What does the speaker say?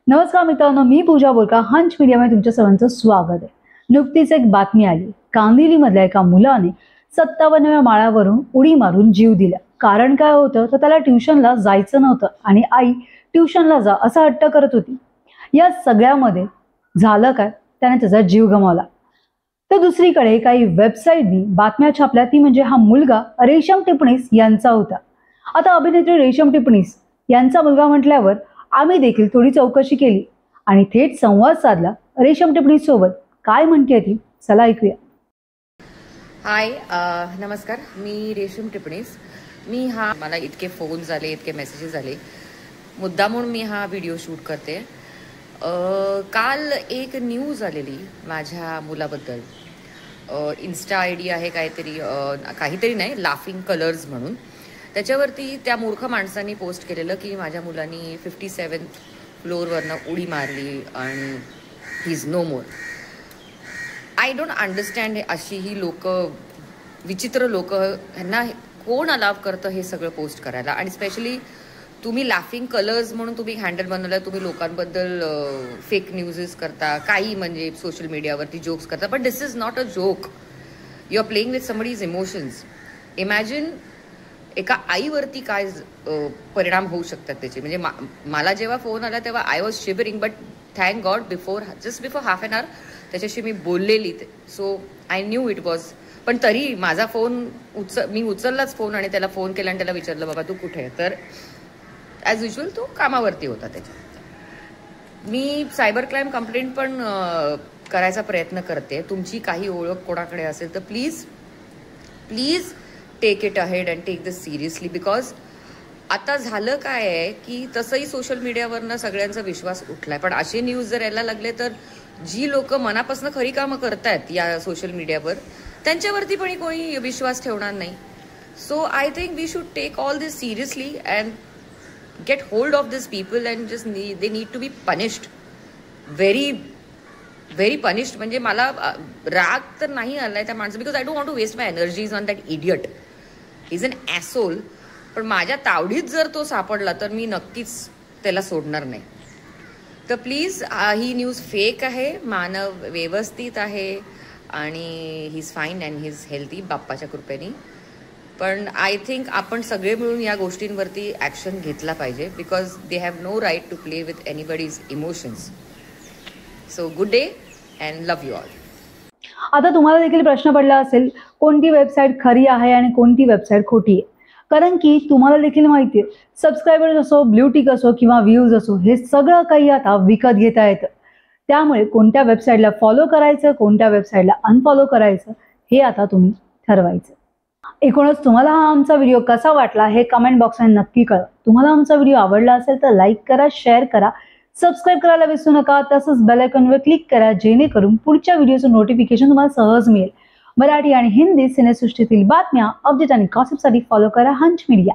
नमस्कार मित्रांनो, मी पूजा बोरका हंच मीडियामध्ये तुमच्या सर्वांचं स्वागत आहे। नुकतीच एक बातमी आली, कांदिवलीमधल्या एका मुलाने 57व्या माळ्यावरून उडी मारून जीव दिला। कारण काय होतं तर त्याला ट्युशनला जायचं नव्हतं आणि आई ट्युशनला जा असा हट्ट करत होती। या सगळ्यामध्ये झालं काय, त्याने त्याचा जीव गमावला। तर दुसरीकडे काही वेबसाईटनी बातम्या छापल्या, ती म्हणजे हा मुलगा रेशम टिपणीस यांचा होता। आता अभिनेत्री रेशम टिपणीस यांचा मुलगा म्हटल्यावर आम्ही देखील थोडी चौकशी केली आणि थेट संवाद साधला रेशम टिपणीस सोबत। काय म्हणते ती, चला ऐकूया। हाय, नमस्कार, मी रेशम टिपणीस। मला इतके फोन्स आले, इतके मेसेजेस आले, मुद्दा म्हणून मी हा व्हिडिओ शूट करते। काल एक न्यूज आलेली माझ्या मुलाबद्दल। इन्स्टा ID आहे काहीतरी नाही, लाफिंग कलर्स म्हणून। त्याच्यावरती त्या मूर्ख माणसांनी पोस्ट केलेलं की माझ्या मुलांनी 57th फ्लोअरवरनं उडी मारली आणि he is no more. I don't understand अशी ही लोक, विचित्र लोक, ह्यांना कोण अलाव करतं हे सगळं पोस्ट करायला। आणि स्पेशली तुम्ही लाफिंग कलर्स म्हणून तुम्ही हँडल बनवलं, तुम्ही लोकांबद्दल फेक न्यूजेस करता, काही म्हणजे सोशल मीडियावरती जोक्स करता, पण this is not a joke. You are playing with somebody's emotions. Imagine एका आईवरती काय परिणाम होऊ शकतात त्याचे। म्हणजे मला जेव्हा फोन आला तेव्हा I was shivering, but thank God just before half an hour त्याच्याशी मी बोललेली, so I knew it was. पण तरी माझा फोन मी उचललाच फोन आणि त्याला फोन केला आणि त्याला विचारलं, बाबा तू कुठे आहे? तर ॲज युजल तो कामावरती होता त्याच्या। मी सायबर क्राईम कंप्लेंट पण करायचा प्रयत्न करते। तुमची काही ओळख कोणाकडे असेल तर please please take it ahead and take this seriously. Because आता झालं काय आहे की तसंही सोशल मीडियावरनं सगळ्यांचा विश्वास उठलाय, पण असे न्यूज जर यायला लागले तर जी लोक मनापासून खरी कामं करतायत या सोशल मीडियावर, त्यांच्यावरती पण कोणी विश्वास ठेवणार नाही। So I think we should take all this seriously and get hold of this people and just they need to be punished, very very punished. म्हणजे मला राग तर नाही आलाय त्या माणसं, because I don't want to waste my energies on that idiot, is an asshole. पण माझ्या तावडीत जर तो सापडला तर मी नक्कीच त्याला सोडणार नाही। तर प्लीज, ही न्यूज फेक आहे, मानव व्यवस्थित आहे आणि he is fine and he is healthy बाप्पाच्या कृपेने। पण आय थिंक आपण सगळे मिळून या गोष्टींवरती ॲक्शन घेतला पाहिजे, because they have no right to play with anybody's emotions. So good day and love you all. आता तुम्हाला देखील प्रश्न पडला असेल, कोणती वेबसाईट खरी आहे आणि कोणती वेबसाईट खोटी आहे? कारण की तुम्हाला देखील माहिती आहे, सबस्क्रायबर्स असो, ब्ल्यू टिक असो किंवा व्ह्यूज असो, हे सगळं काही आता विकत घेता येतं। त्यामुळे कोणत्या वेबसाईटला फॉलो करायचं, कोणत्या वेबसाईटला अनफॉलो करायचं, हे आता तुम्ही ठरवायचं। एकूणच तुम्हाला हा आमचा व्हिडिओ कसा वाटला हे कमेंट बॉक्समध्ये नक्की कळवा। तुम्हाला आमचा व्हिडिओ आवडला असेल तर लाईक करा, शेअर करा, सबस्क्राईब करायला विसरू नका। तसंच बेल आयकॉनवर क्लिक करा, जेणेकरून पुढच्या व्हिडिओचं नोटिफिकेशन तुम्हाला सहज मिळेल। मराठी आणि हिंदी सिनेसृष्टीतील बातम्या, अपडेट आणि गॉसिपसाठी फॉलो करा हंच मीडिया।